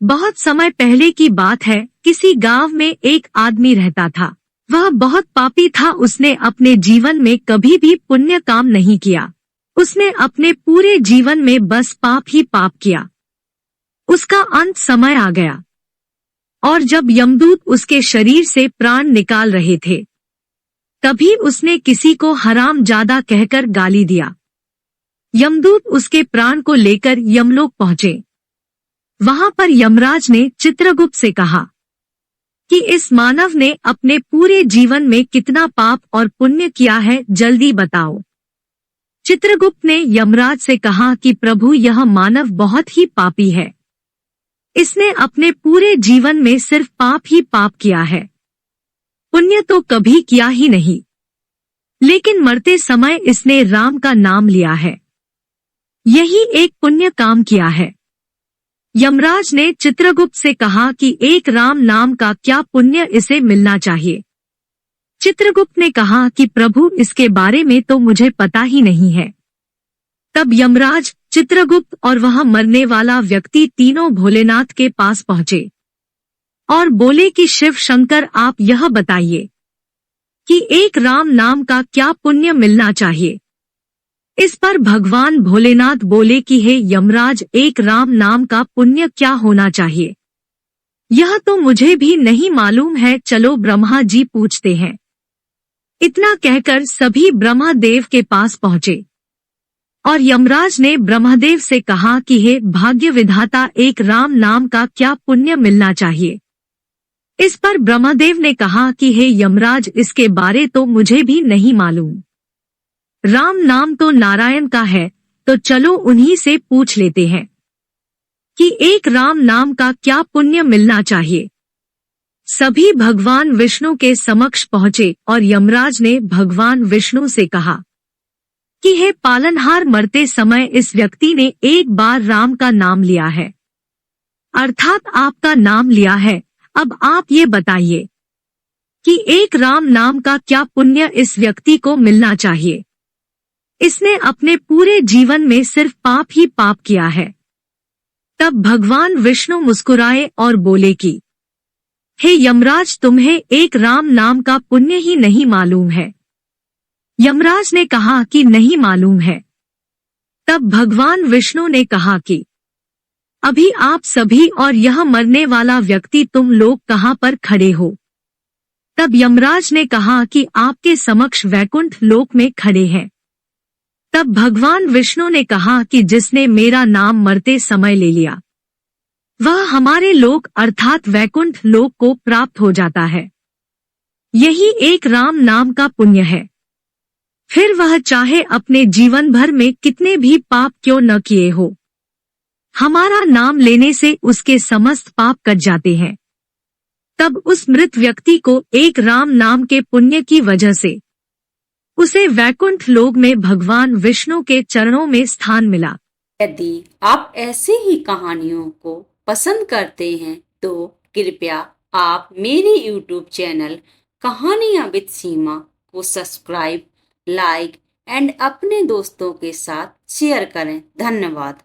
बहुत समय पहले की बात है, किसी गांव में एक आदमी रहता था। वह बहुत पापी था। उसने अपने जीवन में कभी भी पुण्य काम नहीं किया। उसने अपने पूरे जीवन में बस पाप ही पाप किया। उसका अंत समय आ गया और जब यमदूत उसके शरीर से प्राण निकाल रहे थे, तभी उसने किसी को हरामजादा कहकर गाली दिया। यमदूत उसके प्राण को लेकर यमलोक पहुंचे। वहां पर यमराज ने चित्रगुप्त से कहा कि इस मानव ने अपने पूरे जीवन में कितना पाप और पुण्य किया है, जल्दी बताओ। चित्रगुप्त ने यमराज से कहा कि प्रभु, यह मानव बहुत ही पापी है। इसने अपने पूरे जीवन में सिर्फ पाप ही पाप किया है, पुण्य तो कभी किया ही नहीं। लेकिन मरते समय इसने राम का नाम लिया है, यही एक पुण्य काम किया है। यमराज ने चित्रगुप्त से कहा कि एक राम नाम का क्या पुण्य इसे मिलना चाहिए। चित्रगुप्त ने कहा कि प्रभु, इसके बारे में तो मुझे पता ही नहीं है। तब यमराज, चित्रगुप्त और वह मरने वाला व्यक्ति तीनों भोलेनाथ के पास पहुंचे और बोले कि शिव शंकर, आप यह बताइए कि एक राम नाम का क्या पुण्य मिलना चाहिए। इस पर भगवान भोलेनाथ बोले कि हे यमराज, एक राम नाम का पुण्य क्या होना चाहिए, यह तो मुझे भी नहीं मालूम है। चलो ब्रह्मा जी पूछते हैं। इतना कहकर सभी ब्रह्मदेव के पास पहुंचे और यमराज ने ब्रह्मदेव से कहा कि हे भाग्य विधाता, एक राम नाम का क्या पुण्य मिलना चाहिए। इस पर ब्रह्मदेव ने कहा कि हे यमराज, इसके बारे तो मुझे भी नहीं मालूम। राम नाम तो नारायण का है, तो चलो उन्हीं से पूछ लेते हैं कि एक राम नाम का क्या पुण्य मिलना चाहिए। सभी भगवान विष्णु के समक्ष पहुंचे और यमराज ने भगवान विष्णु से कहा कि हे पालनहार, मरते समय इस व्यक्ति ने एक बार राम का नाम लिया है, अर्थात आपका नाम लिया है। अब आप ये बताइए कि एक राम नाम का क्या पुण्य इस व्यक्ति को मिलना चाहिए। इसने अपने पूरे जीवन में सिर्फ पाप ही पाप किया है। तब भगवान विष्णु मुस्कुराए और बोले कि हे यमराज, तुम्हें एक राम नाम का पुण्य ही नहीं मालूम है। यमराज ने कहा कि नहीं मालूम है। तब भगवान विष्णु ने कहा कि अभी आप सभी और यह मरने वाला व्यक्ति, तुम लोग कहाँ पर खड़े हो। तब यमराज ने कहा कि आपके समक्ष वैकुंठ लोक में खड़े हैं। तब भगवान विष्णु ने कहा कि जिसने मेरा नाम मरते समय ले लिया, वह हमारे लोक अर्थात वैकुंठ लोक को प्राप्त हो जाता है। यही एक राम नाम का पुण्य है। फिर वह चाहे अपने जीवन भर में कितने भी पाप क्यों न किए हो, हमारा नाम लेने से उसके समस्त पाप कट जाते हैं। तब उस मृत व्यक्ति को एक राम नाम के पुण्य की वजह से उसे वैकुंठ लोक में भगवान विष्णु के चरणों में स्थान मिला। यदि आप ऐसे ही कहानियों को पसंद करते हैं तो कृपया आप मेरे YouTube चैनल कहानियां विद सीमा को सब्सक्राइब, लाइक एंड अपने दोस्तों के साथ शेयर करें। धन्यवाद।